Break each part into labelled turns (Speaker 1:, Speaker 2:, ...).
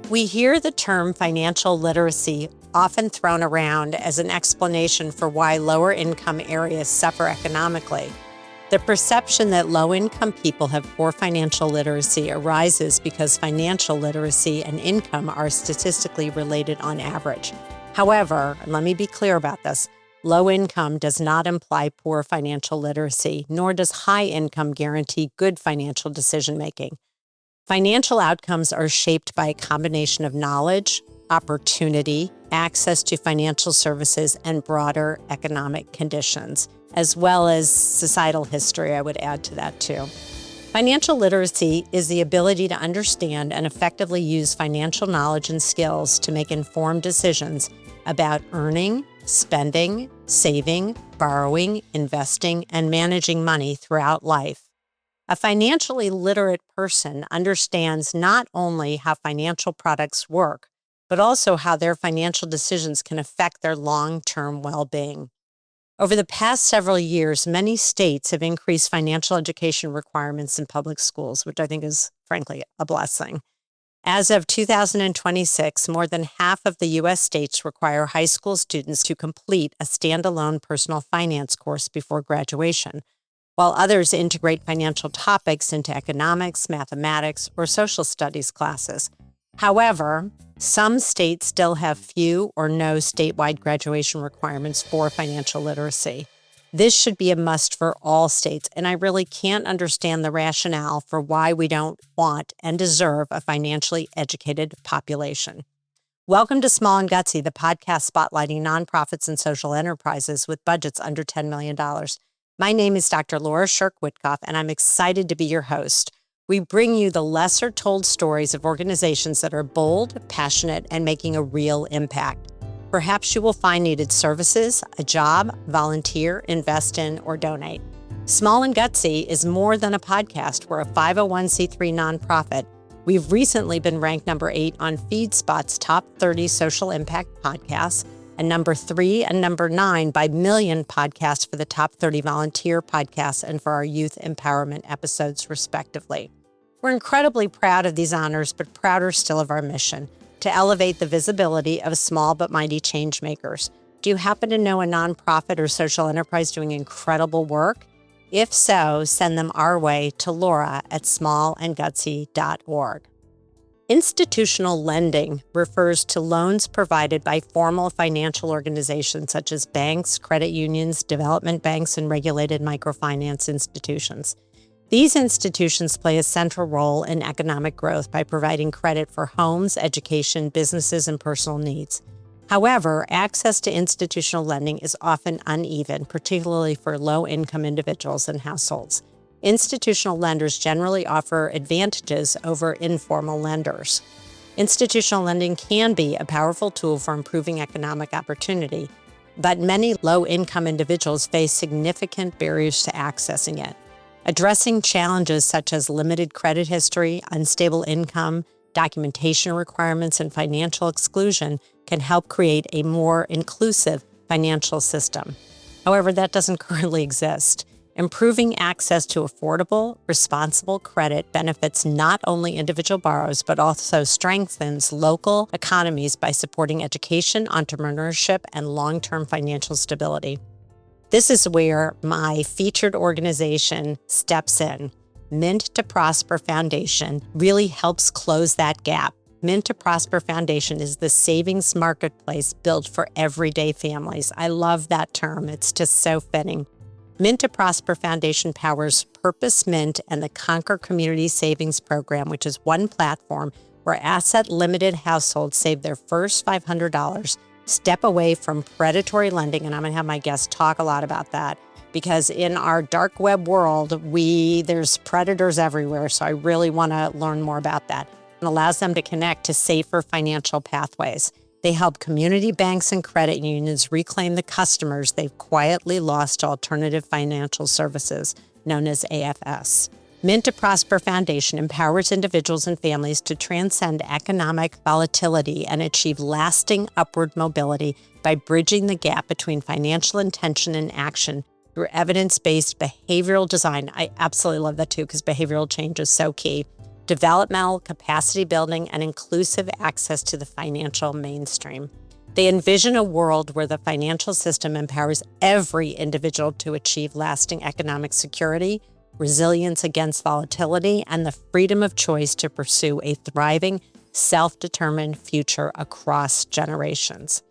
Speaker 1: We hear the term financial literacy often thrown around as an explanation for why lower income areas suffer economically. The perception that low-income people have poor financial literacy arises because financial literacy and income are statistically related on average. However, and let me be clear about this, low income does not imply poor financial literacy, nor does high income guarantee good financial decision-making. Financial outcomes are shaped by a combination of knowledge, opportunity, access to financial services, and broader economic conditions, as well as societal history, I would add to that too. Financial literacy is the ability to understand and effectively use financial knowledge and skills to make informed decisions about earning, spending, saving, borrowing, investing, and managing money throughout life. A financially literate person understands not only how financial products work, but also how their financial decisions can affect their long-term well-being. Over the past several years, many states have increased financial education requirements in public schools, which I think is, frankly, a blessing. As of 2026, more than half of the U.S. states require high school students to complete a standalone personal finance course before graduation, while others integrate financial topics into economics, mathematics, or social studies classes. However, some states still have few or no statewide graduation requirements for financial literacy. This should be a must for all states, and I really can't understand the rationale for why we don't want and deserve a financially educated population. Welcome to Small and Gutsy, the podcast spotlighting nonprofits and social enterprises with budgets under $10 million. My name is Dr. Scherck Wittcoff, and I'm excited to be your host. We bring you the lesser-told stories of organizations that are bold, passionate, and making a real impact. Perhaps you will find needed services, a job, volunteer, invest in, or donate. Small and Gutsy is more than a podcast. We're a 501c3 nonprofit. We've recently been ranked number 8 on FeedSpot's top 30 social impact podcasts, and number 3 and number 9 by Million podcasts for the top 30 volunteer podcasts and for our youth empowerment episodes, respectively. We're incredibly proud of these honors, but prouder still of our mission to elevate the visibility of small but mighty change makers. Do you happen to know a nonprofit or social enterprise doing incredible work? If so, send them our way to laura@smallandgutsy.org. Institutional lending refers to loans provided by formal financial organizations such as banks, credit unions, development banks, and regulated microfinance institutions. These institutions play a central role in economic growth by providing credit for homes, education, businesses, and personal needs. However, access to institutional lending is often uneven, particularly for low-income individuals and households. Institutional lenders generally offer advantages over informal lenders. Institutional lending can be a powerful tool for improving economic opportunity, but many low-income individuals face significant barriers to accessing it. Addressing challenges such as limited credit history, unstable income, documentation requirements, and financial exclusion can help create a more inclusive financial system. However, that doesn't currently exist. Improving access to affordable, responsible credit benefits not only individual borrowers, but also strengthens local economies by supporting education, entrepreneurship, and long-term financial stability. This is where my featured organization steps in. Mint to Prosper Foundation really helps close that gap. Mint to Prosper Foundation is the savings marketplace built for everyday families. I love that term. It's just so fitting. Mint to Prosper Foundation powers Purpose Mint and the Conquer Community Savings Program, which is one platform where asset-limited households save their first $500, step away from predatory lending, and I'm going to have my guests talk a lot about that, because in our dark web world, there's predators everywhere, so I really want to learn more about that. It allows them to connect to safer financial pathways. They help community banks and credit unions reclaim the customers they've quietly lost to alternative financial services, known as AFS. Mint to Prosper Foundation empowers individuals and families to transcend economic volatility and achieve lasting upward mobility by bridging the gap between financial intention and action through evidence-based behavioral design. I absolutely love that too, because behavioral change is so key. developmental capacity building, and inclusive access to the financial mainstream. They envision a world where the financial system empowers every individual to achieve lasting economic security, resilience against volatility, and the freedom of choice to pursue a thriving, self-determined future across generations.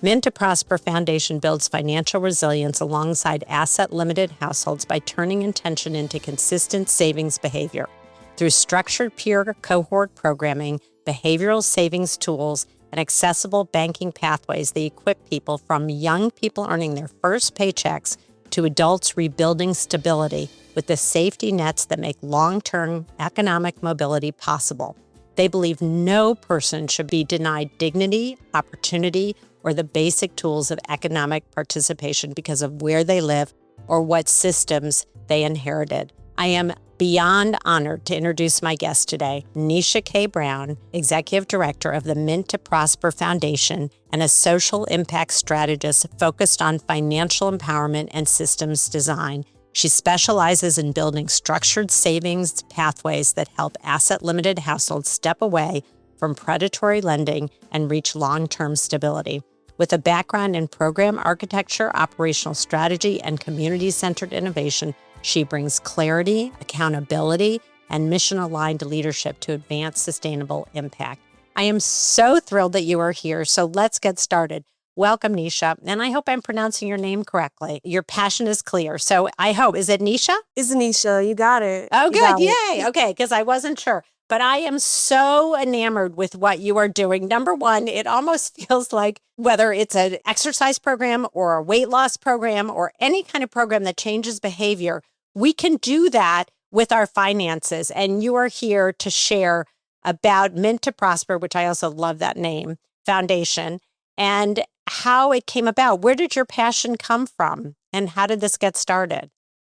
Speaker 1: Mint to Prosper Foundation builds financial resilience alongside asset-limited households by turning intention into consistent savings behavior. Through structured peer-cohort programming, behavioral savings tools, and accessible banking pathways, they equip people from young people earning their first paychecks to adults rebuilding stability with the safety nets that make long-term economic mobility possible. They believe no person should be denied dignity, opportunity, or the basic tools of economic participation because of where they live or what systems they inherited. I am beyond honored to introduce my guest today, Nesha K. Brown, Executive Director of the Mint to Prosper Foundation and a social impact strategist focused on financial empowerment and systems design. She specializes in building structured savings pathways that help asset-limited households step away from predatory lending and reach long-term stability. With a background in program architecture, operational strategy, and community-centered innovation, she brings clarity, accountability, and mission-aligned leadership to advance sustainable impact. I am so thrilled that you are here, so let's get started. Welcome, Nesha, and I hope I'm pronouncing your name correctly. Your passion is clear, so I hope. Is it Nesha?
Speaker 2: It's Nisha. You got it.
Speaker 1: Oh,
Speaker 2: You
Speaker 1: good.
Speaker 2: got it.
Speaker 1: Yay. Okay, because I wasn't sure. But I am so enamored with what you are doing. Number one, it almost feels like whether it's an exercise program or a weight loss program or any kind of program that changes behavior, we can do that with our finances. And you are here to share about Mint to Prosper, which I also love that name, Foundation, and how it came about. Where did your passion come from? And how did this get started?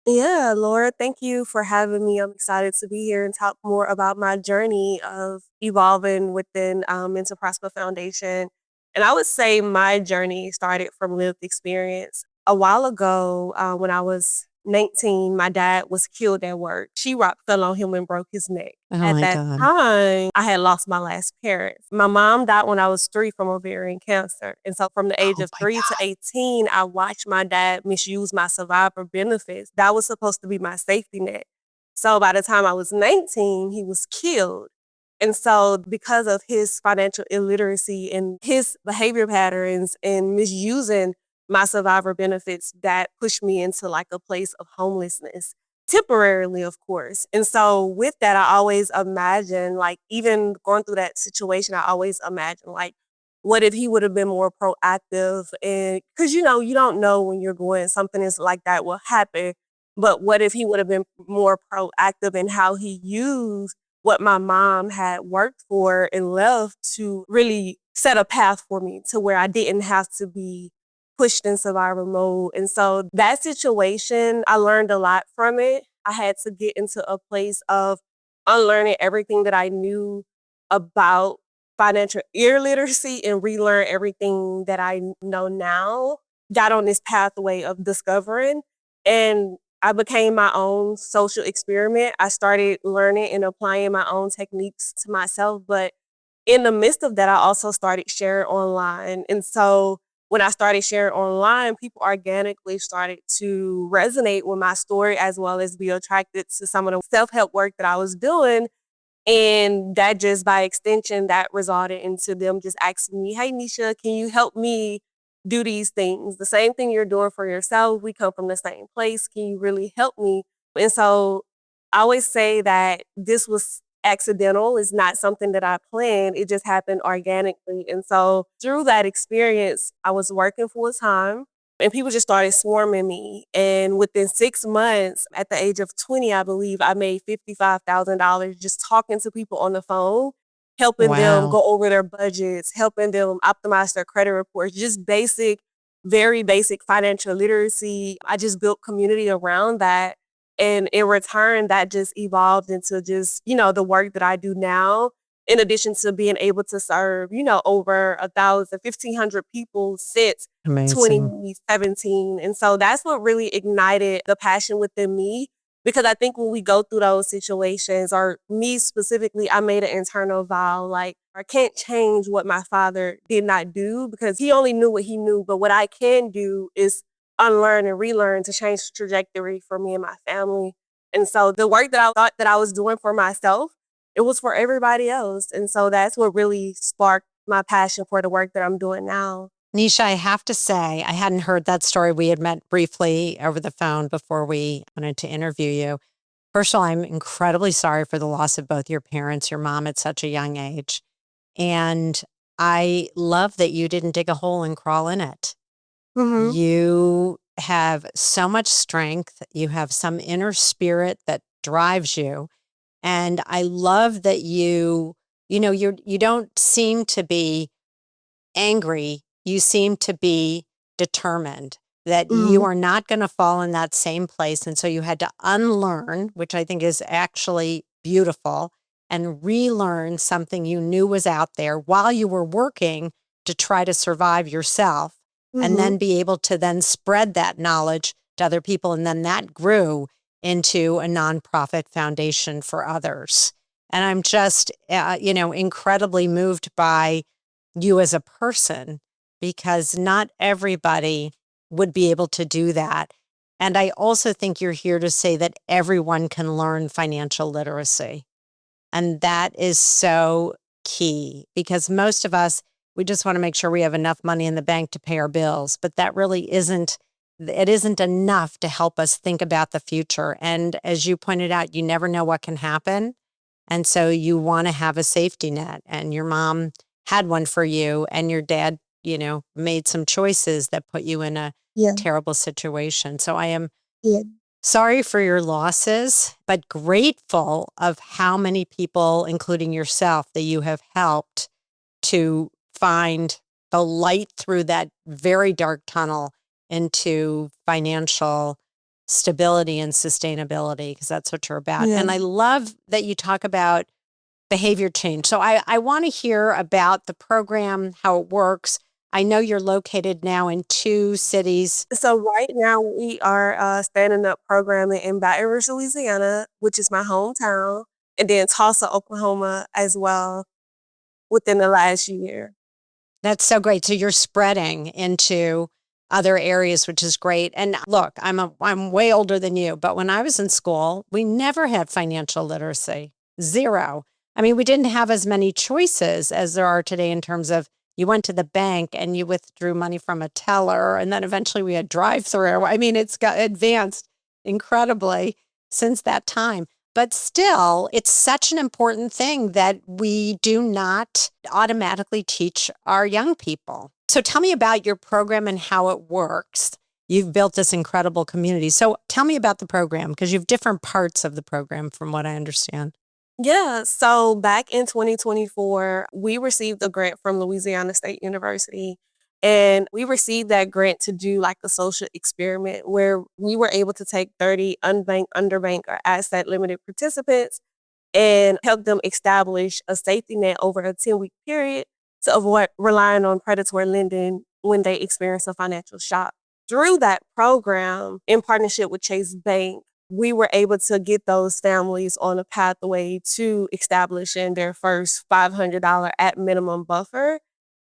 Speaker 2: Yeah, Laura, thank you for having me. I'm excited to be here and talk more about my journey of evolving within Mental Prosper Foundation. And I would say my journey started from lived experience. A while ago, when I was 19, my dad was killed at work. She-rock fell on him and broke his neck.
Speaker 1: Oh
Speaker 2: At
Speaker 1: my
Speaker 2: that
Speaker 1: God.
Speaker 2: time, I had lost my last parent. My mom died when I was 3 from ovarian cancer. And so from the age
Speaker 1: Oh
Speaker 2: of
Speaker 1: my
Speaker 2: 3 to 18, I watched my dad misuse my survivor benefits. That was supposed to be my safety net. So by the time I was 19, he was killed. And so because of his financial illiteracy and his behavior patterns and misusing my survivor benefits, that pushed me into like a place of homelessness. Temporarily, of course. And so with that, I always imagine, like, even going through that situation, I always imagine, like, what if he would have been more proactive? And because, you don't know when you're going, something is like that will happen. But what if he would have been more proactive in how he used what my mom had worked for and left to really set a path for me to where I didn't have to be pushed in survival mode. And so that situation, I learned a lot from it. I had to get into a place of unlearning everything that I knew about financial illiteracy and relearn everything that I know now. Got on this pathway of discovering, and I became my own social experiment. I started learning and applying my own techniques to myself. But in the midst of that, I also started sharing online. And so when I started sharing online, people organically started to resonate with my story as well as be attracted to some of the self-help work that I was doing. And that just by extension, that resulted into them just asking me, hey, Nesha, can you help me do these things? The same thing you're doing for yourself. We come from the same place. Can you really help me? And so I always say that this was accidental. It's not something that I planned. It just happened organically. And so through that experience, I was working full time and people just started swarming me. And within 6 months, at the age of 20, I believe, I made $55,000 just talking to people on the phone, helping them
Speaker 1: Wow.
Speaker 2: go over their budgets, helping them optimize their credit reports, just basic, very basic financial literacy. I just built community around that. And in return, that just evolved into just, the work that I do now, in addition to being able to serve, over 1,000, 1,500 people since
Speaker 1: Amazing.
Speaker 2: 2017. And so that's what really ignited the passion within me, Because I think when we go through those situations, or me specifically, I made an internal vow, like, I can't change what my father did not do because he only knew what he knew. But what I can do is unlearn and relearn to change the trajectory for me and my family. And so the work that I thought that I was doing for myself, it was for everybody else. And so that's what really sparked my passion for the work that I'm doing now.
Speaker 1: Nesha, I have to say, I hadn't heard that story. We had met briefly over the phone before we wanted to interview you. First of all, I'm incredibly sorry for the loss of both your parents, your mom at such a young age. And I love that you didn't dig a hole and crawl in it.
Speaker 2: Mm-hmm.
Speaker 1: You have so much strength. You have some inner spirit that drives you. And I love that you don't seem to be angry. You seem to be determined that you are not going to fall in that same place. And so you had to unlearn, which I think is actually beautiful, and relearn something you knew was out there while you were working to try to survive yourself, and then be able to then spread that knowledge to other people. And then that grew into a nonprofit foundation for others. And I'm just, incredibly moved by you as a person, because not everybody would be able to do that. And I also think you're here to say that everyone can learn financial literacy. And that is so key, because most of us, we just want to make sure we have enough money in the bank to pay our bills, but that really isn't enough to help us think about the future. And as you pointed out, you never know what can happen. And so you want to have a safety net, and your mom had one for you, and your dad, made some choices that put you in a terrible situation. So I am sorry for your losses, but grateful of how many people, including yourself, that you have helped to find the light through that very dark tunnel into financial stability and sustainability, because that's what you're about. And I love that you talk about behavior change. So I want to hear about the program, how it works. I know you're located now in 2 cities.
Speaker 2: So right now we are standing up programming in Baton Rouge, Louisiana, which is my hometown, and then Tulsa, Oklahoma as well within the last year.
Speaker 1: That's so great. So you're spreading into other areas, which is great. And look, I'm way older than you, but when I was in school, we never had financial literacy. Zero. I mean, we didn't have as many choices as there are today in terms of you went to the bank and you withdrew money from a teller, and then eventually we had drive-through. I mean, it's got advanced incredibly since that time. But still, it's such an important thing that we do not automatically teach our young people. So tell me about your program and how it works. You've built this incredible community. So tell me about the program, because you have different parts of the program from what I understand.
Speaker 2: Yeah, so back in 2024, we received a grant from Louisiana State University, and we received that grant to do like a social experiment where we were able to take 30 unbanked, underbanked, or asset limited participants and help them establish a safety net over a 10-week period to avoid relying on predatory lending when they experience a financial shock. Through that program, in partnership with Chase Bank, we were able to get those families on a pathway to establishing their first $500 at minimum buffer.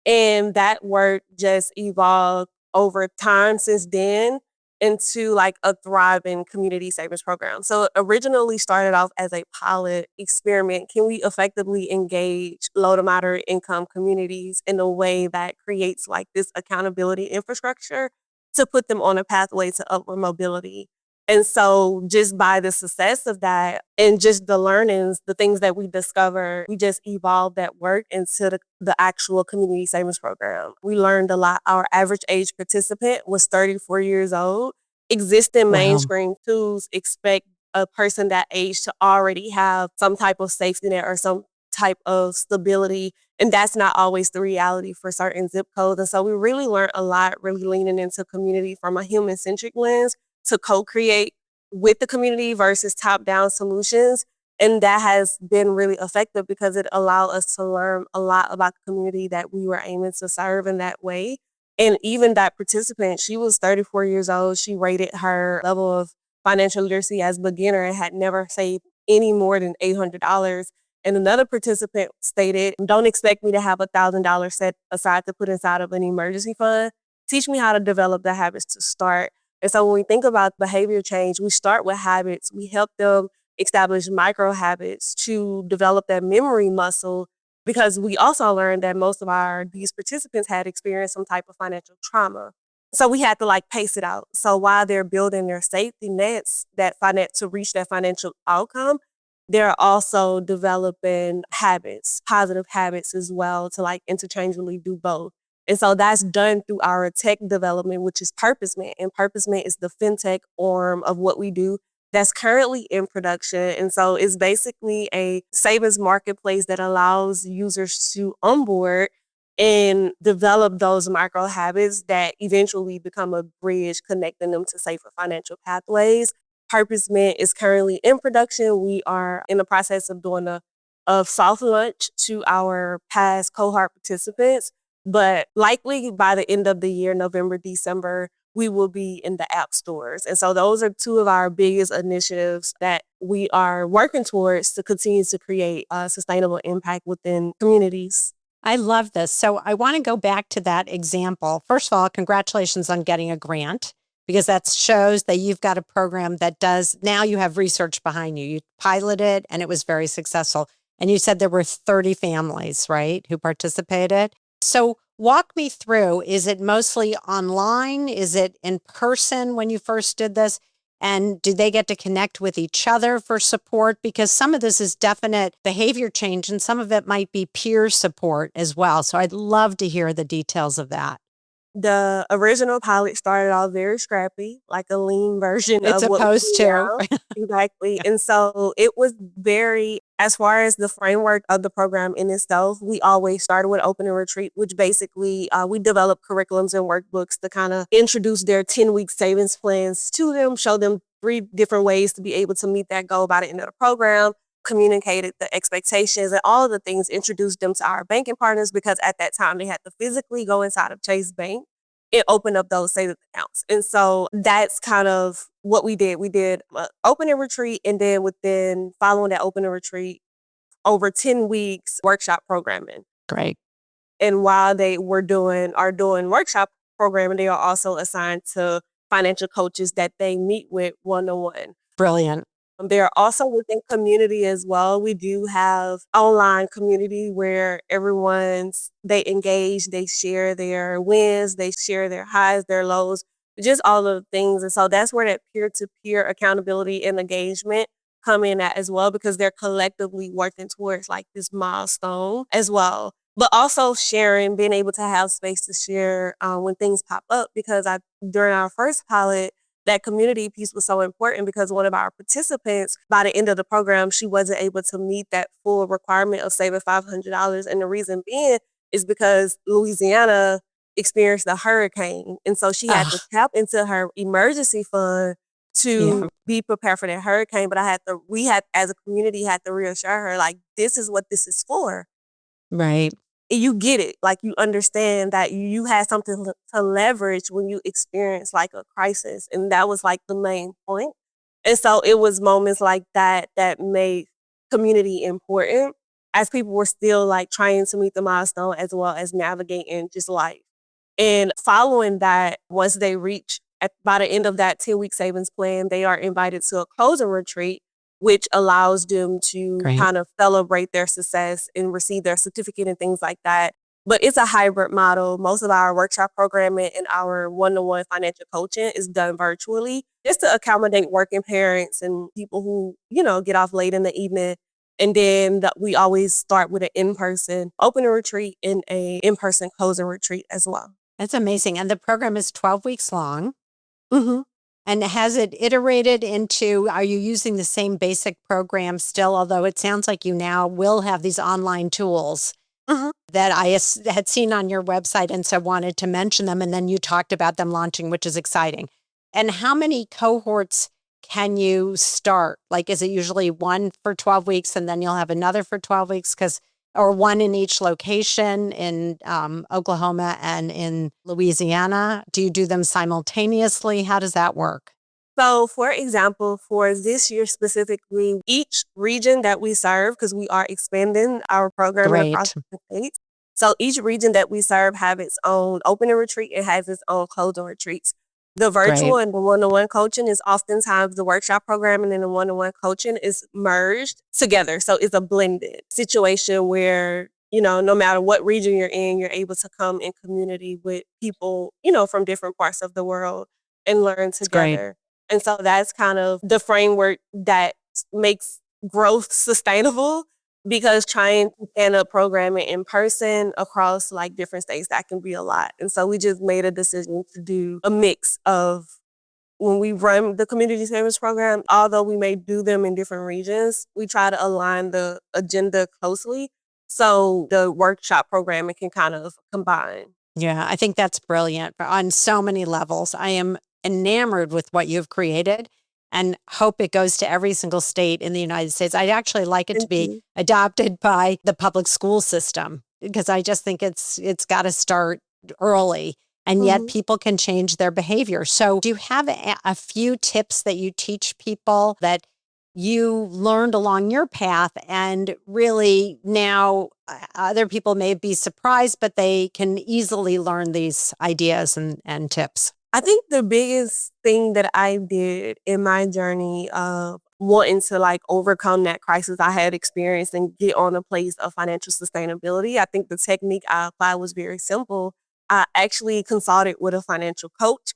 Speaker 2: And that work just evolved over time since then into like a thriving community savings program. So it originally started off as a pilot experiment. Can we effectively engage low to moderate income communities in a way that creates like this accountability infrastructure to put them on a pathway to upward mobility? And so just by the success of that and just the learnings, the things that we discovered, we just evolved that work into the actual community savings program. We learned a lot. Our average age participant was 34 years old. Existing mainstream tools expect a person that age to already have some type of safety net or some type of stability. And that's not always the reality for certain zip codes. And so we really learned a lot, really leaning into community from a human-centric lens to co-create with the community versus top-down solutions. And that has been really effective because it allowed us to learn a lot about the community that we were aiming to serve in that way. And even that participant, she was 34 years old. She rated her level of financial literacy as a beginner and had never saved any more than $800. And another participant stated, don't expect me to have $1,000 set aside to put inside of an emergency fund. Teach me how to develop the habits to start. And so when we think about behavior change, we start with habits. We help them establish micro habits to develop that memory muscle, because we also learned that most of these participants had experienced some type of financial trauma. So we had to pace it out. So while they're building their safety nets to reach that financial outcome, they're also developing habits, positive habits as well, to interchangeably do both. And so that's done through our tech development, which is PurposeMint. And PurposeMint is the fintech arm of what we do that's currently in production. And so it's basically a savings marketplace that allows users to onboard and develop those micro habits that eventually become a bridge connecting them to safer financial pathways. PurposeMint is currently in production. We are in the process of doing a soft launch to our past cohort participants, but likely by the end of the year, November, December, we will be in the app stores. And so those are two of our biggest initiatives that we are working towards to continue to create a sustainable impact within communities.
Speaker 1: I love this. So I want to go back to that example. First of all, congratulations on getting a grant, because that shows that you've got a program that now you have research behind you. You piloted and it was very successful. And you said there were 30 families, right, who participated. So walk me through, is it mostly online? Is it in person when you first did this? And do they get to connect with each other for support? Because some of this is definite behavior change and some of it might be peer support as well. So I'd love to hear the details of that.
Speaker 2: The original pilot started off very scrappy, like a lean version
Speaker 1: It's
Speaker 2: of what we
Speaker 1: supposed
Speaker 2: do
Speaker 1: to.
Speaker 2: now. Exactly. And so it was as far as the framework of the program in itself, we always started with open and retreat, which basically we develop curriculums and workbooks to kind of introduce their 10-week savings plans to them, show them 3 different ways to be able to meet that goal by the end of the program, communicated the expectations and all of the things, introduced them to our banking partners, because at that time they had to physically go inside of Chase Bank and open up those savings accounts. And so that's kind of what we did. We did open and retreat, and then following that open and retreat, over 10 weeks workshop programming.
Speaker 1: Great.
Speaker 2: And while they are doing workshop programming, they are also assigned to financial coaches that they meet with one-on-one.
Speaker 1: Brilliant.
Speaker 2: They're also within community as well. We do have online community where they engage, they share their wins, they share their highs, their lows, just all of the things. And so that's where that peer-to-peer accountability and engagement come in at as well, because they're collectively working towards this milestone as well. But also sharing, being able to have space to share when things pop up, because during our first pilot, that community piece was so important, because one of our participants, by the end of the program, she wasn't able to meet that full requirement of saving $500. And the reason being is because Louisiana experienced a hurricane. And so she had to tap into her emergency fund to be prepared for that hurricane. But we had, as a community, had to reassure her, this is what this is for.
Speaker 1: Right.
Speaker 2: You get it. You understand that you had something to leverage when you experience a crisis. And that was the main point. And so it was moments like that that made community important, as people were still trying to meet the milestone as well as navigating just life. And following that, once they reach by the end of that 10-week savings plan, they are invited to a closing retreat, which allows them to kind of celebrate their success and receive their certificate and things like that. But it's a hybrid model. Most of our workshop programming and our one-to-one financial coaching is done virtually, just to accommodate working parents and people who, get off late in the evening. And then we always start with an in-person open retreat and a in-person closing retreat as well.
Speaker 1: That's amazing. And the program is 12 weeks long.
Speaker 2: Mm-hmm.
Speaker 1: And has it iterated into, are you using the same basic program still? Although it sounds like you now will have these online tools that I had seen on your website, and so wanted to mention them. And then you talked about them launching, which is exciting. And how many cohorts can you start? Is it usually one for 12 weeks and then you'll have another for 12 weeks? Or one in each location in Oklahoma and in Louisiana? Do you do them simultaneously? How does that work?
Speaker 2: So, for example, for this year specifically, each region that we serve, because we are expanding our programming across
Speaker 1: Great.
Speaker 2: the states. So each region that we serve have its own opening retreat and has its own closing retreats. The virtual
Speaker 1: Great.
Speaker 2: and the one-on-one coaching is oftentimes the workshop programming and the one-on-one coaching is merged together. So it's a blended situation where, no matter what region you're in, you're able to come in community with people, from different parts of the world and learn
Speaker 1: It's great.
Speaker 2: together. And so that's kind of the framework that makes growth sustainable, because trying to stand up programming in person across like different states, that can be a lot. And so we just made a decision to do a mix of, when we run the community service program, although we may do them in different regions, we try to align the agenda closely so the workshop programming can kind of combine.
Speaker 1: Yeah, I think that's brilliant on so many levels. I am enamored with what you've created and hope it goes to every single state in the United States. I'd actually like it to
Speaker 2: Thank
Speaker 1: be
Speaker 2: you.
Speaker 1: adopted by the public school system because I just think it's got to start early and yet
Speaker 2: Mhm.
Speaker 1: people can change their behavior. So, do you have a few tips that you teach people that you learned along your path and really now other people may be surprised, but they can easily learn these ideas and tips?
Speaker 2: I think the biggest thing that I did in my journey of wanting to like overcome that crisis I had experienced and get on a place of financial sustainability, I think the technique I applied was very simple. I actually consulted with a financial coach.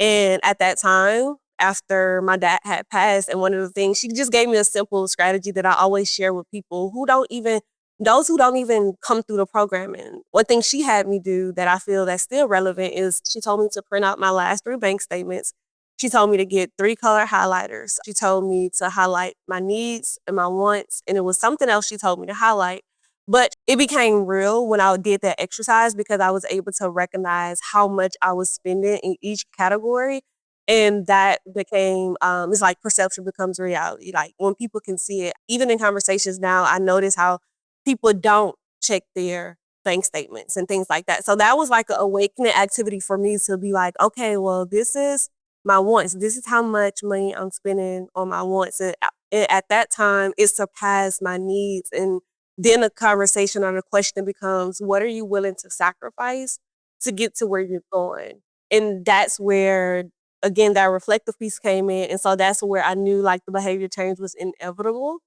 Speaker 2: And at that time, after my dad had passed, and one of the things, she just gave me a simple strategy that I always share with people who don't even those who don't even come through the programming. One thing she had me do that I feel that's still relevant is she told me to print out my last 3 bank statements. She told me to get 3 color highlighters. She told me to highlight my needs and my wants, and it was something else she told me to highlight. But it became real when I did that exercise because I was able to recognize how much I was spending in each category. And that became, it's like perception becomes reality. Like when people can see it, even in conversations now, I notice how people don't check their bank statements and things like that. So that was like an awakening activity for me to be like, okay, well, this is my wants. This is how much money I'm spending on my wants. And at that time, it surpassed my needs. And then a conversation or the question becomes, what are you willing to sacrifice to get to where you're going? And that's where, again, that reflective piece came in. And so that's where I knew like the behavior change was inevitable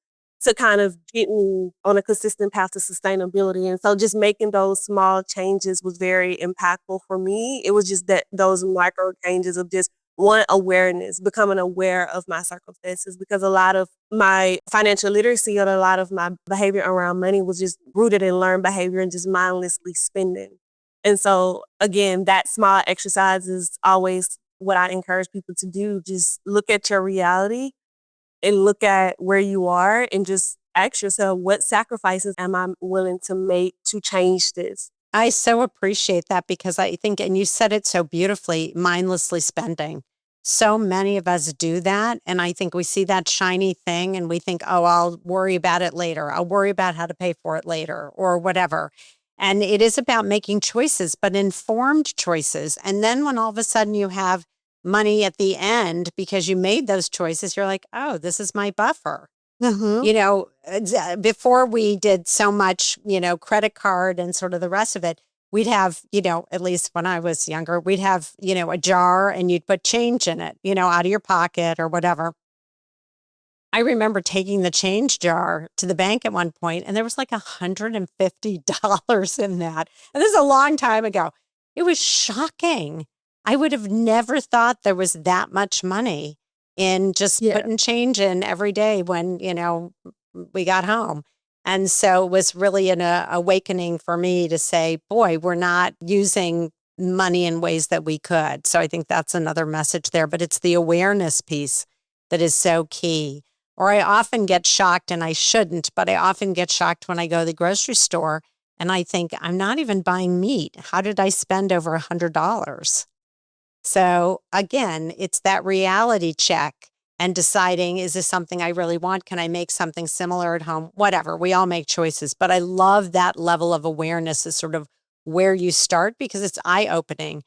Speaker 2: to kind of get me on a consistent path to sustainability. And so just making those small changes was very impactful for me. It was just that those micro changes of just one, awareness, becoming aware of my circumstances, because a lot of my financial literacy or a lot of my behavior around money was just rooted in learned behavior and just mindlessly spending. And so again, that small exercise is always what I encourage people to do. Just look at your reality and look at where you are and just ask yourself, what sacrifices am I willing to make to change this?
Speaker 1: I so appreciate that because I think, and you said it so beautifully, mindlessly spending. So many of us do that. And I think we see that shiny thing and we think, oh, I'll worry about it later. I'll worry about how to pay for it later or whatever. And it is about making choices, but informed choices. And then when all of a sudden you have money at the end because you made those choices, you're like, oh, this is my buffer.
Speaker 2: Mhm.
Speaker 1: Before we did so much, credit card and sort of the rest of it, we'd have, at least when I was younger, we'd have, a jar and you'd put change in it, out of your pocket or whatever. I remember taking the change jar to the bank at one point and there was like $150 in that. And this is a long time ago. It was shocking. I would have never thought there was that much money in just
Speaker 2: Yeah.
Speaker 1: putting change in every day when, we got home. And so it was really an awakening for me to say, boy, we're not using money in ways that we could. So I think that's another message there, but it's the awareness piece that is so key. Or I often get shocked, and I shouldn't, but I often get shocked when I go to the grocery store and I think, I'm not even buying meat. How did I spend over $100? So again, it's that reality check and deciding, is this something I really want? Can I make something similar at home? Whatever. We all make choices, but I love that level of awareness is sort of where you start because it's eye opening.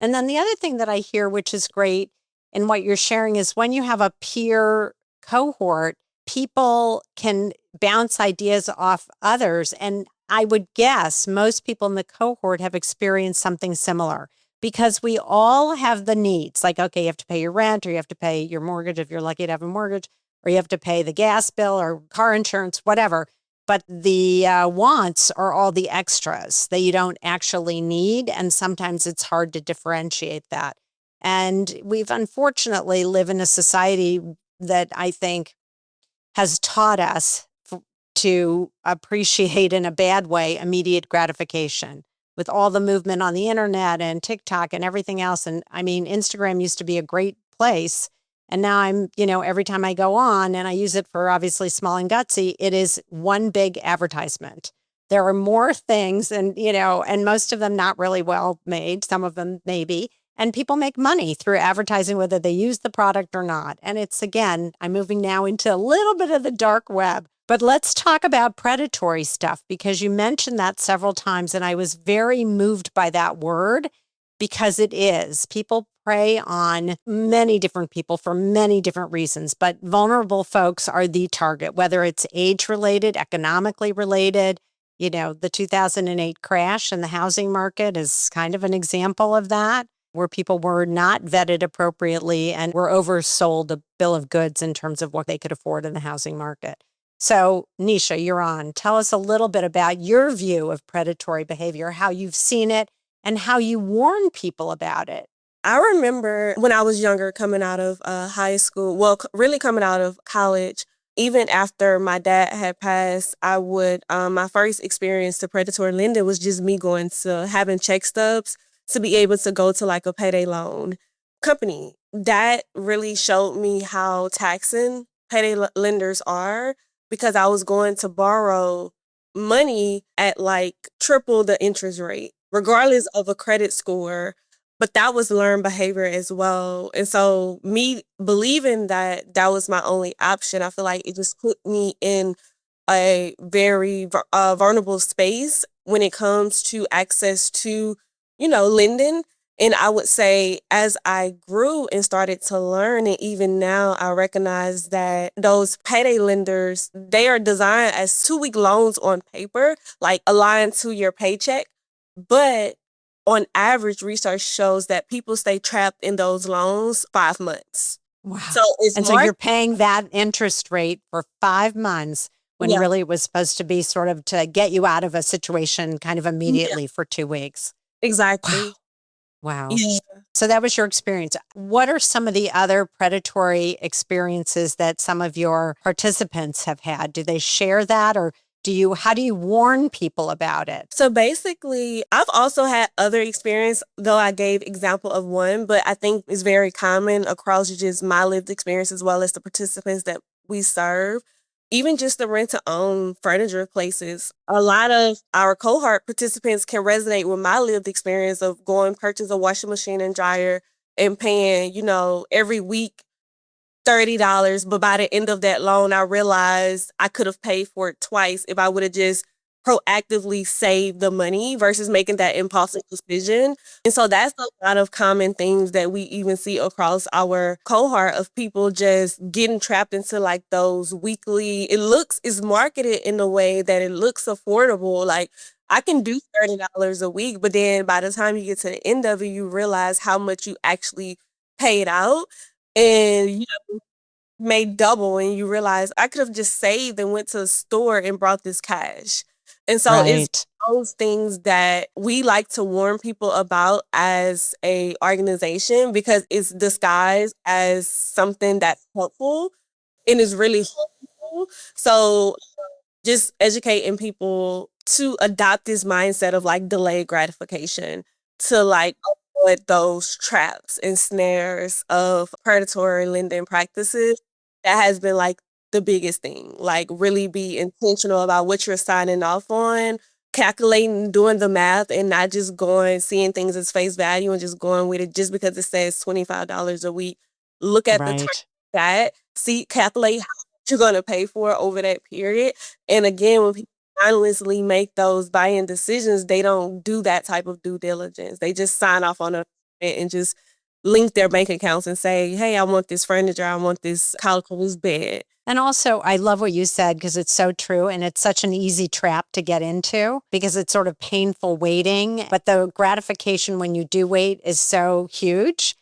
Speaker 1: And then the other thing that I hear, which is great, in what you're sharing is when you have a peer cohort, people can bounce ideas off others. And I would guess most people in the cohort have experienced something similar because we all have the needs. Like, okay, you have to pay your rent, or you have to pay your mortgage if you're lucky to have a mortgage, or you have to pay the gas bill or car insurance, whatever. But the wants are all the extras that you don't actually need. And sometimes it's hard to differentiate that. And we've unfortunately live in a society that I think has taught us to appreciate in a bad way immediate gratification with all the movement on the internet and TikTok and everything else. And I mean, Instagram used to be a great place. And now every time I go on and I use it for obviously small and gutsy, it is one big advertisement. There are more things and most of them not really well made, some of them maybe. And people make money through advertising, whether they use the product or not. And it's, again, I'm moving now into a little bit of the dark web. But let's talk about predatory stuff, because you mentioned that several times. And I was very moved by that word because it is. People prey on many different people for many different reasons. But vulnerable folks are the target, whether it's age related, economically related. The 2008 crash in the housing market is kind of an example of that, where people were not vetted appropriately and were oversold a bill of goods in terms of what they could afford in the housing market. So, Nesha, you're on. Tell us a little bit about your view of predatory behavior, how you've seen it, and how you warn people about it.
Speaker 2: I remember when I was younger, coming out of high school, really coming out of college, even after my dad had passed, my first experience to predatory lending was just me going to having check stubs to be able to go to like a payday loan company. That really showed me how taxing payday lenders are, because I was going to borrow money at like triple the interest rate, regardless of a credit score. But that was learned behavior as well. And so me believing that that was my only option, I feel like it just put me in a very vulnerable space when it comes to access to, lending. And I would say as I grew and started to learn, and even now I recognize that those payday lenders, they are designed as 2-week loans on paper, like aligned to your paycheck. But on average, research shows that people stay trapped in those loans 5 months.
Speaker 1: Wow.
Speaker 2: So it's
Speaker 1: And so you're paying that interest rate for 5 months when
Speaker 2: Yeah.
Speaker 1: really it was supposed to be sort of to get you out of a situation kind of immediately for 2 weeks.
Speaker 2: Exactly.
Speaker 1: Wow.
Speaker 2: Yeah.
Speaker 1: So that was your experience. What are some of the other predatory experiences that some of your participants have had? Do they share that, or how do you warn people about it?
Speaker 2: So basically, I've also had other experience, though I gave example of one, but I think it's very common across just my lived experience as well as the participants that we serve. Even just the rent to own furniture places. A lot of our cohort participants can resonate with my lived experience of going purchase a washing machine and dryer and paying, every week $30. But by the end of that loan, I realized I could have paid for it twice if I would have just proactively saved the money versus making that impulsive decision. And so that's a lot of common things that we even see across our cohort of people just getting trapped into like those weekly, it's marketed in a way that it looks affordable. Like I can do $30 a week, but then by the time you get to the end of it, you realize how much you actually paid out. And may double, and you realize I could have just saved and went to the store and brought this cash. And so it's
Speaker 1: Right.
Speaker 2: those things that we like to warn people about as a organization, because it's disguised as something that's helpful and is really helpful. So just educating people to adopt this mindset of like delayed gratification, to like avoid those traps and snares of predatory lending practices. That has been like the biggest thing. Like really be intentional about what you're signing off on, calculating, doing the math, and not just seeing things as face value and just going with it just because it says $25 a week. Look at the term
Speaker 1: Right.
Speaker 2: that, calculate how much you're going to pay for over that period. And again, when people mindlessly make those buy-in decisions, they don't do that type of due diligence. They just sign off on it and just link their bank accounts and say, hey, I want this furniture, I want this calculus bed.
Speaker 1: And also, I love what you said because it's so true. And it's such an easy trap to get into because it's sort of painful waiting. But the gratification when you do wait is so huge.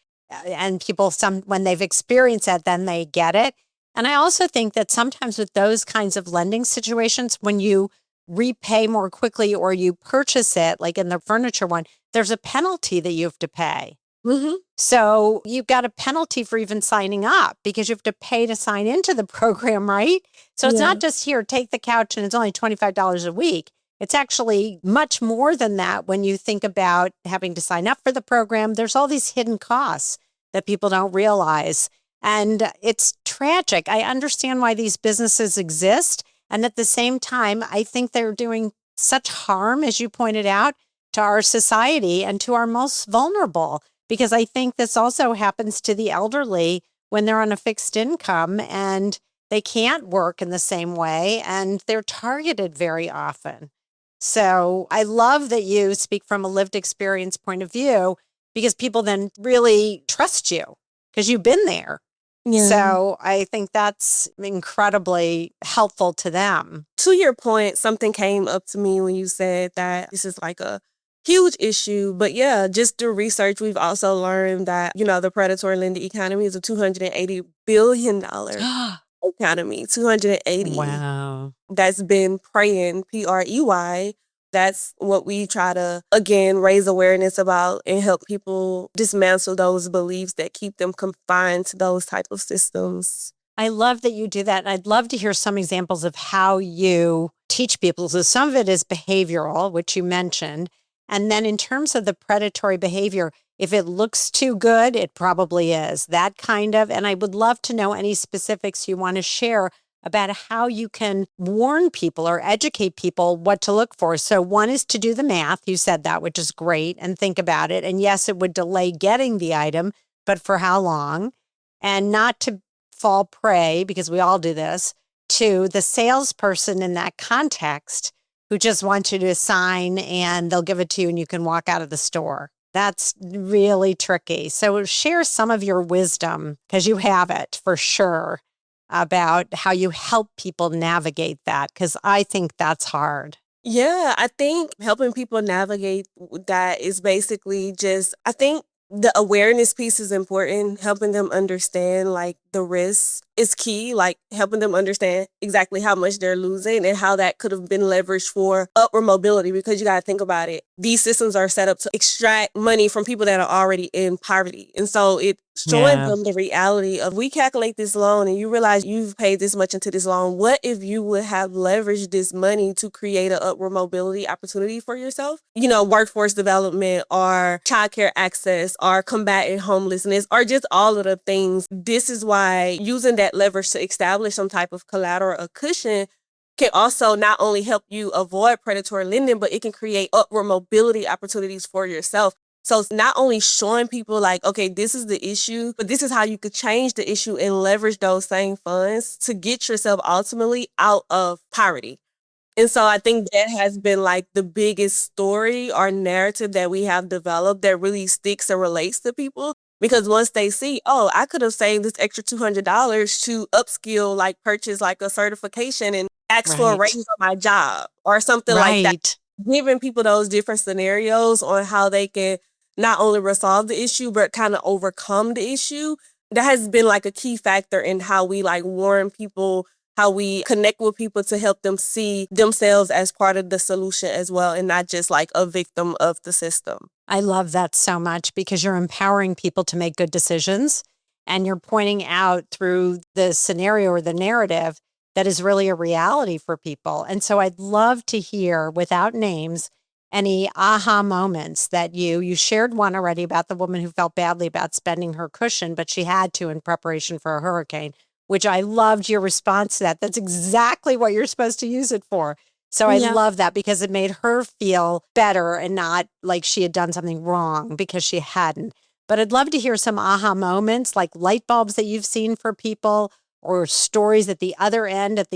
Speaker 1: And people, when they've experienced that, then they get it. And I also think that sometimes with those kinds of lending situations, when you repay more quickly or you purchase it, like in the furniture one, there's a penalty that you have to pay.
Speaker 2: Mm-hmm.
Speaker 1: So you've got a penalty for even signing up because you have to pay to sign into the program, right? So it's not just here, take the couch and it's only $25 a week. It's actually much more than that when you think about having to sign up for the program. There's all these hidden costs that people don't realize. And it's tragic. I understand why these businesses exist. And at the same time, I think they're doing such harm, as you pointed out, to our society and to our most vulnerable. Because I think this also happens to the elderly when they're on a fixed income and they can't work in the same way and they're targeted very often. So I love that you speak from a lived experience point of view because people then really trust you because you've been there.
Speaker 2: Yeah.
Speaker 1: So I think that's incredibly helpful to them.
Speaker 2: To your point, something came up to me when you said that this is like a huge issue. But yeah, just through research, we've also learned that, the predatory lending economy is a $280 billion economy. 280.
Speaker 1: Wow.
Speaker 2: That's been preying, PREY. That's what we try to, again, raise awareness about and help people dismantle those beliefs that keep them confined to those type of systems.
Speaker 1: I love that you do that. And I'd love to hear some examples of how you teach people. So some of it is behavioral, which you mentioned. And then in terms of the predatory behavior, if it looks too good, it probably is that kind of. And I would love to know any specifics you want to share about how you can warn people or educate people what to look for. So one is to do the math. You said that, which is great, and think about it. And yes, it would delay getting the item, but for how long? And not to fall prey, because we all do this, to the salesperson in that context who just wants you to sign and they'll give it to you and you can walk out of the store. That's really tricky. So share some of your wisdom, because you have it for sure, about how you help people navigate that, because I think that's hard.
Speaker 2: Yeah, I think helping people navigate that is basically just, I think the awareness piece is important. Helping them understand like the risks is key, like helping them understand exactly how much they're losing and how that could have been leveraged for upward mobility, because you got to think about it. These systems are set up to extract money from people that are already in poverty. And so it's showing them the reality of, we calculate this loan and you realize you've paid this much into this loan. What if you would have leveraged this money to create an upward mobility opportunity for yourself? Workforce development or childcare access or combating homelessness or just all of the things. This is why using that leverage to establish some type of collateral or cushion can also not only help you avoid predatory lending, but it can create upward mobility opportunities for yourself. So it's not only showing people like, okay, this is the issue, but this is how you could change the issue and leverage those same funds to get yourself ultimately out of poverty. And so I think that has been like the biggest story or narrative that we have developed that really sticks and relates to people. Because once they see, oh, I could have saved this extra $200 to upskill, like purchase like a certification and ask for a raise on my job or something like that. Giving people those different scenarios on how they can not only resolve the issue, but kind of overcome the issue. That has been like a key factor in how we like warn people, how we connect with people to help them see themselves as part of the solution as well, and not just like a victim of the system.
Speaker 1: I love that so much because you're empowering people to make good decisions and you're pointing out through the scenario or the narrative that is really a reality for people. And so I'd love to hear, without names, any aha moments that you shared one already about the woman who felt badly about spending her cushion, but she had to in preparation for a hurricane, which I loved your response to that. That's exactly what you're supposed to use it for. So I love that because it made her feel better and not like she had done something wrong because she hadn't. But I'd love to hear some aha moments, like light bulbs that you've seen for people or stories at the end of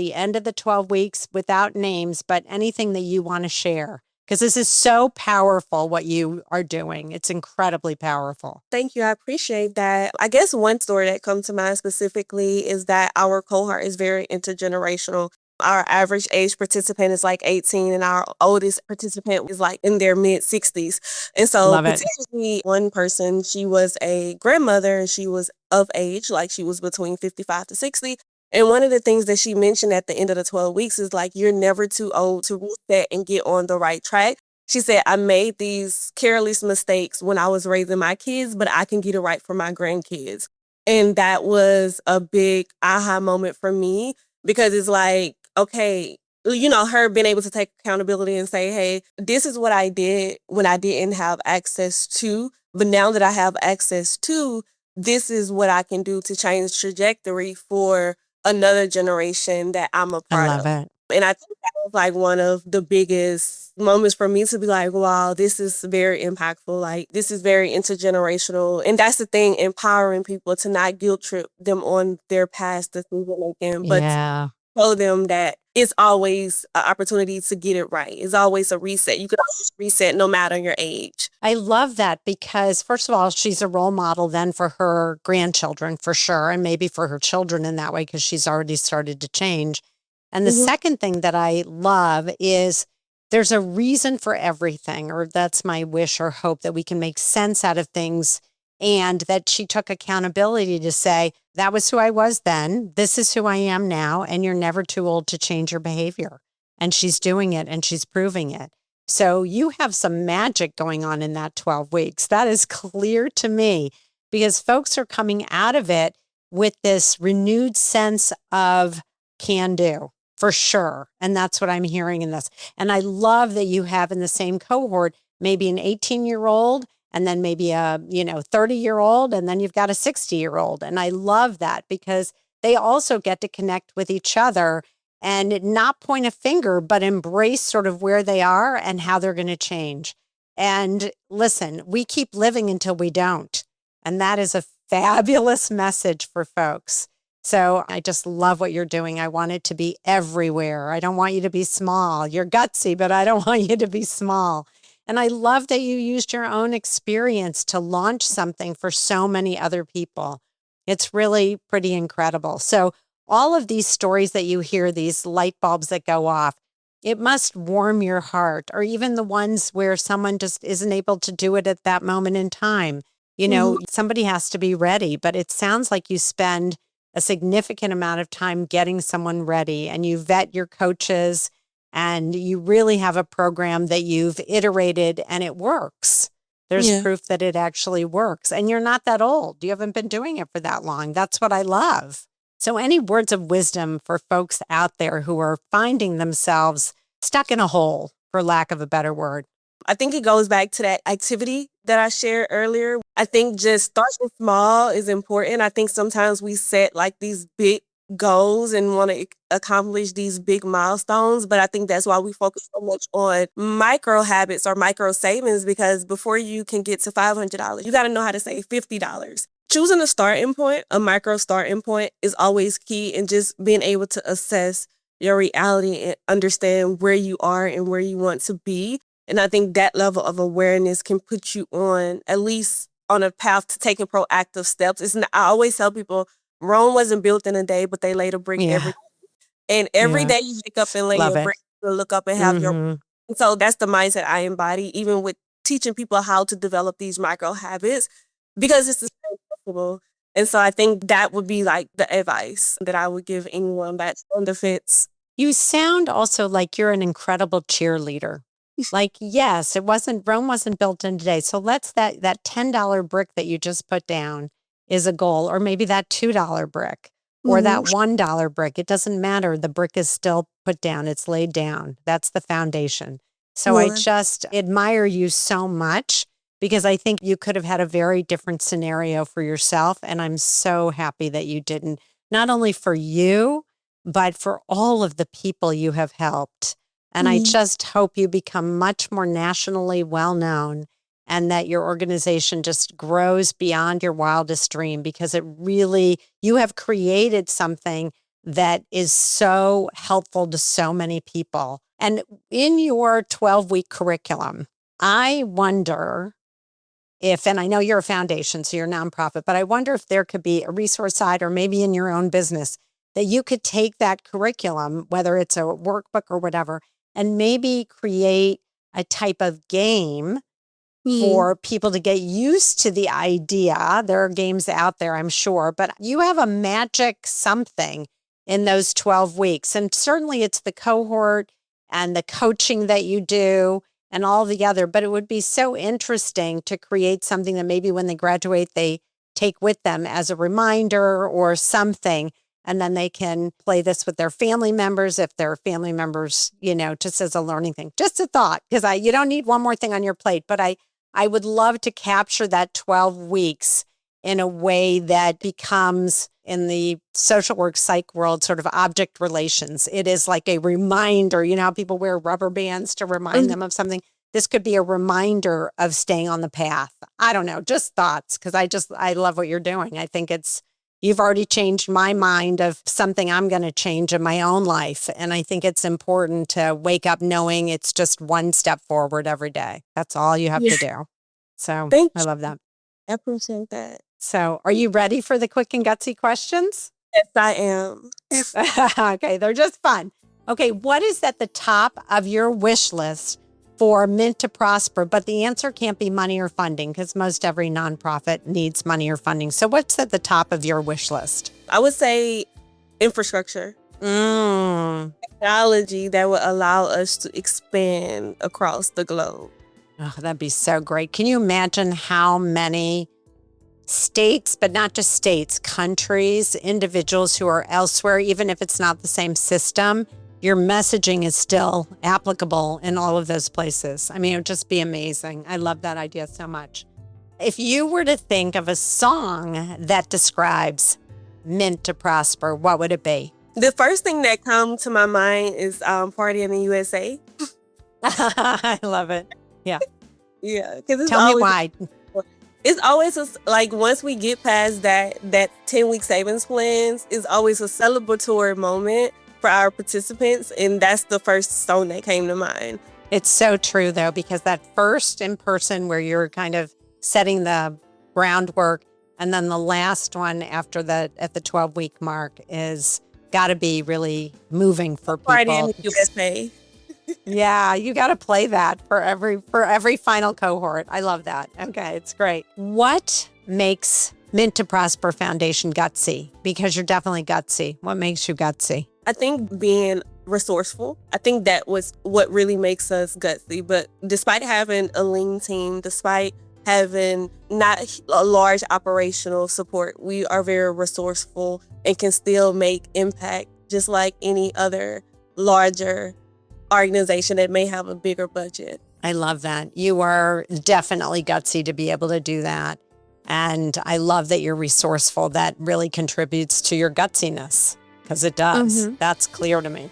Speaker 1: the 12 weeks, without names, but anything that you want to share because this is so powerful what you are doing. It's incredibly powerful.
Speaker 2: Thank you. I appreciate that. I guess one story that comes to mind specifically is that our cohort is very intergenerational. Our average age participant is like 18, and our oldest participant is like in their mid 60s. And so,
Speaker 1: Love it.
Speaker 2: particularly one person, she was a grandmother and she was of age, like she was between 55 to 60. And one of the things that she mentioned at the end of the 12 weeks is like, you're never too old to reset and get on the right track. She said, I made these careless mistakes when I was raising my kids, but I can get it right for my grandkids. And that was a big aha moment for me because it's like, okay, her being able to take accountability and say, hey, this is what I did when I didn't have access to, but now that I have access to, this is what I can do to change trajectory for another generation that I'm a
Speaker 1: I
Speaker 2: part
Speaker 1: love
Speaker 2: of.
Speaker 1: it.
Speaker 2: And I think that was like one of the biggest moments for me to be like, wow, this is very impactful. Like, this is very intergenerational. And that's the thing, empowering people to not guilt trip them on their past decision making, but
Speaker 1: Yeah.
Speaker 2: show them that it's always an opportunity to get it right. It's always a reset. You can always reset no matter your age.
Speaker 1: I love that because, first of all, she's a role model then for her grandchildren for sure, and maybe for her children in that way because she's already started to change. And the second thing that I love is there's a reason for everything, or that's my wish or hope that we can make sense out of things. And that she took accountability to say, that was who I was then. This is who I am now. And you're never too old to change your behavior. And she's doing it and she's proving it. So you have some magic going on in that 12 weeks. That is clear to me because folks are coming out of it with this renewed sense of can do for sure. And that's what I'm hearing in this. And I love that you have in the same cohort, maybe an 18-year-old and then maybe a 30-year-old, and then you've got a 60-year-old. And I love that because they also get to connect with each other and not point a finger, but embrace sort of where they are and how they're going to change. And listen, we keep living until we don't. And that is a fabulous message for folks. So I just love what you're doing. I want it to be everywhere. I don't want you to be small. You're gutsy, but I don't want you to be small. And I love that you used your own experience to launch something for so many other people. It's really pretty incredible. So all of these stories that you hear, these light bulbs that go off, it must warm your heart, or even the ones where someone just isn't able to do it at that moment in time. Somebody has to be ready, but it sounds like you spend a significant amount of time getting someone ready and you vet your coaches and you really have a program that you've iterated and it works. There's proof that it actually works. And you're not that old. You haven't been doing it for that long. That's what I love. So any words of wisdom for folks out there who are finding themselves stuck in a hole, for lack of a better word?
Speaker 2: I think it goes back to that activity that I shared earlier. I think just starting small is important. I think sometimes we set like these big goals and want to accomplish these big milestones, but I think that's why we focus so much on micro habits or micro savings, because before you can get to $500, you got to know how to save $50. Choosing a starting point, a micro starting point, is always key, and just being able to assess your reality and understand where you are and where you want to be. And I think that level of awareness can put you on, at least on a path to taking proactive steps. I always tell people, Rome wasn't built in a day, but they laid a brick every day. And every day you wake up and lay
Speaker 1: Love
Speaker 2: your
Speaker 1: it.
Speaker 2: brick, you look up and have your. And so that's the mindset I embody, even with teaching people how to develop these micro habits, because it's the same principle. And so I think that would be like the advice that I would give anyone that's on the fence.
Speaker 1: You sound also like you're an incredible cheerleader. Like, yes, Rome wasn't built in a day. So that $10 brick that you just put down is a goal, or maybe that $2 brick or that $1 brick. It doesn't matter. The brick is still put down. It's laid down. That's the foundation. So I just admire you so much because I think you could have had a very different scenario for yourself. And I'm so happy that you didn't, not only for you, but for all of the people you have helped. And I just hope you become much more nationally well-known and that your organization just grows beyond your wildest dream, because you have created something that is so helpful to so many people. And in your 12-week curriculum, I wonder if, and I know you're a foundation, so you're a nonprofit, but I wonder if there could be a resource side or maybe in your own business that you could take that curriculum, whether it's a workbook or whatever, and maybe create a type of game for people to get used to the idea. There are games out there, I'm sure, but you have a magic something in those 12 weeks. And certainly it's the cohort and the coaching that you do and all the other, but it would be so interesting to create something that maybe when they graduate, they take with them as a reminder or something. And then they can play this with their family members if they're family members, just as a learning thing. Just a thought, because you don't need one more thing on your plate, but I would love to capture that 12 weeks in a way that becomes, in the social work psych world, sort of object relations. It is like a reminder, how people wear rubber bands to remind them of something. This could be a reminder of staying on the path. I don't know, just thoughts, because I love what you're doing. I think you've already changed my mind of something I'm going to change in my own life. And I think it's important to wake up knowing it's just one step forward every day. That's all you have to do. So I love that.
Speaker 2: I appreciate that.
Speaker 1: So are you ready for the quick and gutsy questions?
Speaker 2: Yes, I am.
Speaker 1: Okay, they're just fun. Okay, what is at the top of your wish list for Mint to Prosper? But the answer can't be money or funding, because most every nonprofit needs money or funding. So what's at the top of your wish list?
Speaker 2: I would say infrastructure. Technology that would allow us to expand across the globe.
Speaker 1: Oh, that'd be so great. Can you imagine how many states, but not just states, countries, individuals who are elsewhere, even if it's not the same system, your messaging is still applicable in all of those places. I mean, it would just be amazing. I love that idea so much. If you were to think of a song that describes Mint to Prosper, what would it be?
Speaker 2: The first thing that comes to my mind is Party in the USA.
Speaker 1: I love it. Yeah.
Speaker 2: Yeah.
Speaker 1: Tell me why.
Speaker 2: It's always like once we get past that 10-week savings plans, it's always a celebratory moment for our participants. And that's the first song that came to mind.
Speaker 1: It's so true, though, because that first in person where you're kind of setting the groundwork, and then the last one at the 12-week mark is got to be really moving for people.
Speaker 2: Party in the USA.
Speaker 1: Yeah, you got to play that for every final cohort. I love that. Okay, it's great. What makes Mint to Prosper Foundation gutsy? Because you're definitely gutsy. What makes you gutsy?
Speaker 2: I think being resourceful. I think that was what really makes us gutsy. But despite having a lean team, despite having not a large operational support, we are very resourceful and can still make impact just like any other larger organization that may have a bigger budget.
Speaker 1: I love that. You are definitely gutsy to be able to do that. And I love that you're resourceful. That really contributes to your gutsiness, because it does. That's clear to me.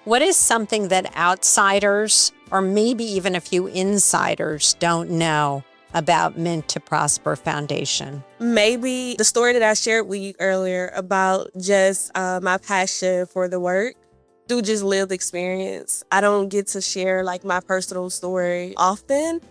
Speaker 1: What is something that outsiders, or maybe even a few insiders, don't know about Mint to Prosper Foundation?
Speaker 2: Maybe the story that I shared with you earlier about just my passion for the work. Through just lived experience. I don't get to share like my personal story often.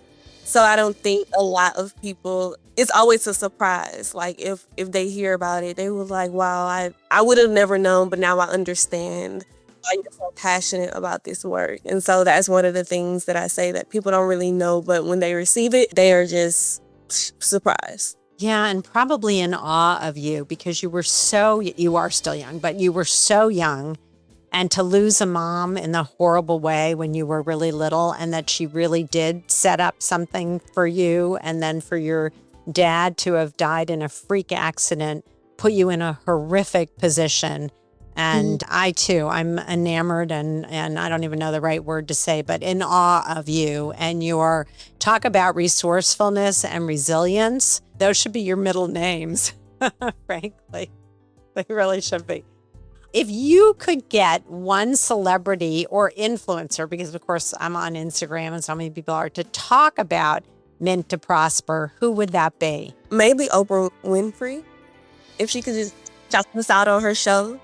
Speaker 2: So I don't think a lot of people, it's always a surprise. Like if they hear about it, they were like, wow, I would have never known, but now I understand why you're so passionate about this work. And so that's one of the things that I say that people don't really know, but when they receive it, they are just surprised.
Speaker 1: Yeah, and probably in awe of you, because you are still young, but you were so young. And to lose a mom in the horrible way when you were really little, and that she really did set up something for you, and then for your dad to have died in a freak accident, put you in a horrific position. And I too, I'm enamored and I don't even know the right word to say, but in awe of you and your talk about resourcefulness and resilience. Those should be your middle names, frankly. They really should be. If you could get one celebrity or influencer, because of course I'm on Instagram and so many people are, to talk about Mint to Prosper, who would that be?
Speaker 2: Maybe Oprah Winfrey, if she could just shout us out on her show.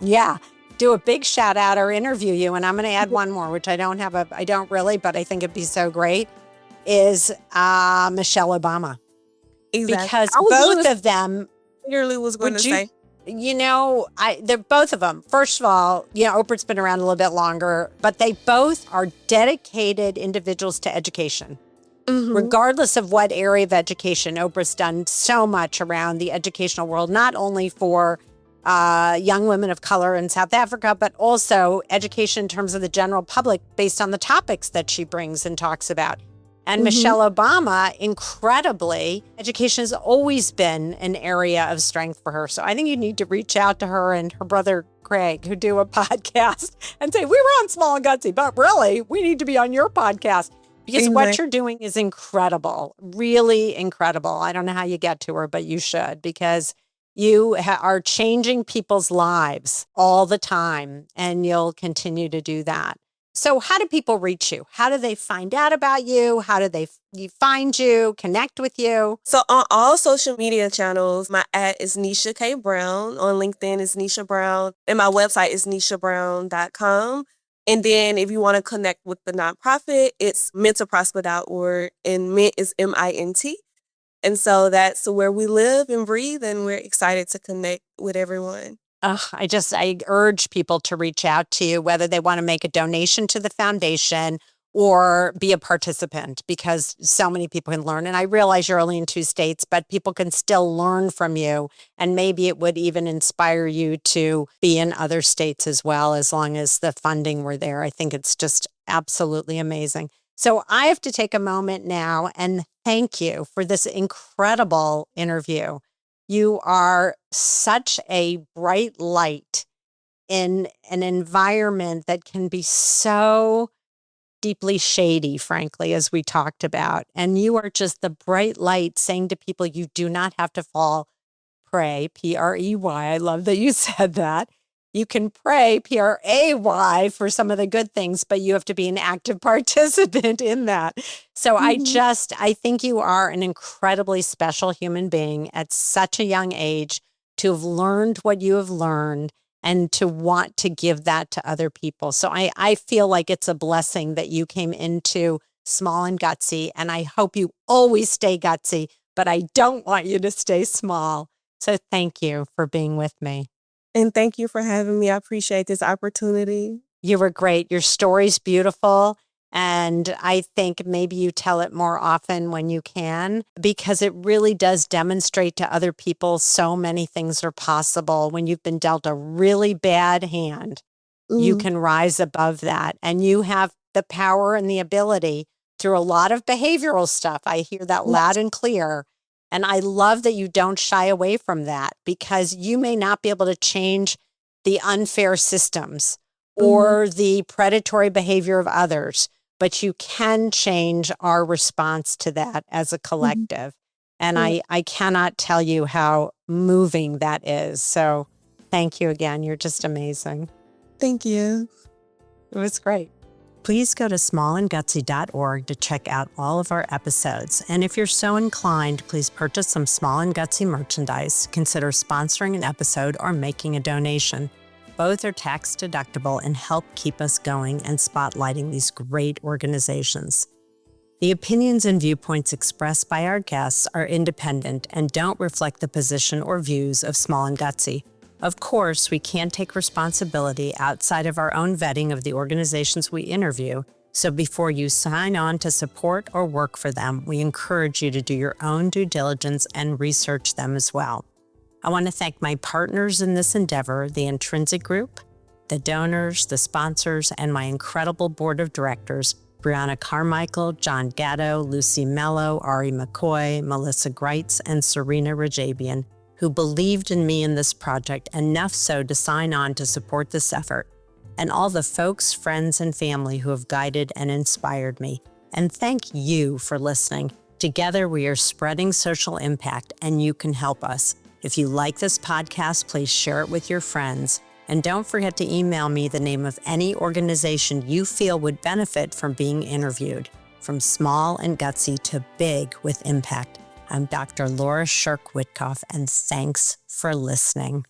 Speaker 1: Yeah. do a big shout out or interview you, and I'm going to add one more, which I don't really, but I think it'd be so great, is Michelle Obama.
Speaker 2: Exactly.
Speaker 1: Because both of them,
Speaker 2: literally was going to say,
Speaker 1: they're both of them. First of all, Oprah's been around a little bit longer, but they both are dedicated individuals to education. Mm-hmm. Regardless of what area of education, Oprah's done so much around the educational world, not only for young women of color in South Africa, but also education in terms of the general public based on the topics that she brings and talks about. And Michelle Obama, incredibly, education has always been an area of strength for her. So I think you need to reach out to her and her brother, Craig, who do a podcast and say, we were on Small and Gutsy, but really, we need to be on your podcast. Because what you're doing is incredible, really incredible. I don't know how you get to her, but you should, because you are changing people's lives all the time, and you'll continue to do that. So how do people reach you? How do they find out about you? How do they find you, connect with you?
Speaker 2: So on all social media channels, my @ is Nesha K. Brown. On LinkedIn is Nesha Brown. And my website is neshabrown.com. And then if you want to connect with the nonprofit, it's menttoprosper.org, and Mint is MINT. And so that's where we live and breathe, and we're excited to connect with everyone.
Speaker 1: I urge people to reach out to you, whether they want to make a donation to the foundation or be a participant, because so many people can learn. And I realize you're only in 2 states, but people can still learn from you. And maybe it would even inspire you to be in other states as well, as long as the funding were there. I think it's just absolutely amazing. So I have to take a moment now and thank you for this incredible interview. You are such a bright light in an environment that can be so deeply shady, frankly, as we talked about. And you are just the bright light saying to people, you do not have to fall prey, P-R-E-Y. I love that you said that. You can pray, P-R-A-Y, for some of the good things, but you have to be an active participant in that. So I think you are an incredibly special human being at such a young age to have learned what you have learned and to want to give that to other people. So I feel like it's a blessing that you came into Small and Gutsy, and I hope you always stay gutsy, but I don't want you to stay small. So thank you for being with me.
Speaker 2: And thank you for having me. I appreciate this opportunity.
Speaker 1: You were great. Your story's beautiful. And I think maybe you tell it more often when you can, because it really does demonstrate to other people so many things are possible. When you've been dealt a really bad hand, you can rise above that. And you have the power and the ability through a lot of behavioral stuff. I hear that loud and clear. And I love that you don't shy away from that, because you may not be able to change the unfair systems or the predatory behavior of others, but you can change our response to that as a collective. And I cannot tell you how moving that is. So thank you again. You're just amazing.
Speaker 2: Thank you.
Speaker 1: It was great. Please go to smallandgutsy.org to check out all of our episodes. And if you're so inclined, please purchase some Small and Gutsy merchandise, consider sponsoring an episode, or making a donation. Both are tax deductible and help keep us going and spotlighting these great organizations. The opinions and viewpoints expressed by our guests are independent and don't reflect the position or views of Small and Gutsy. Of course, we can't take responsibility outside of our own vetting of the organizations we interview, so before you sign on to support or work for them, we encourage you to do your own due diligence and research them as well. I want to thank my partners in this endeavor, the Intrinsic Group, the donors, the sponsors, and my incredible board of directors, Brianna Carmichael, John Gatto, Lucy Mello, Ari McCoy, Melissa Greitz, and Serena Rajabian, who believed in me in this project enough so to sign on to support this effort, and all the folks, friends, and family who have guided and inspired me. And thank you for listening. Together, we are spreading social impact, and you can help us. If you like this podcast, please share it with your friends. And don't forget to email me the name of any organization you feel would benefit from being interviewed. From small and gutsy to big with impact. I'm Dr. Laura Scherck Wittcoff, and thanks for listening.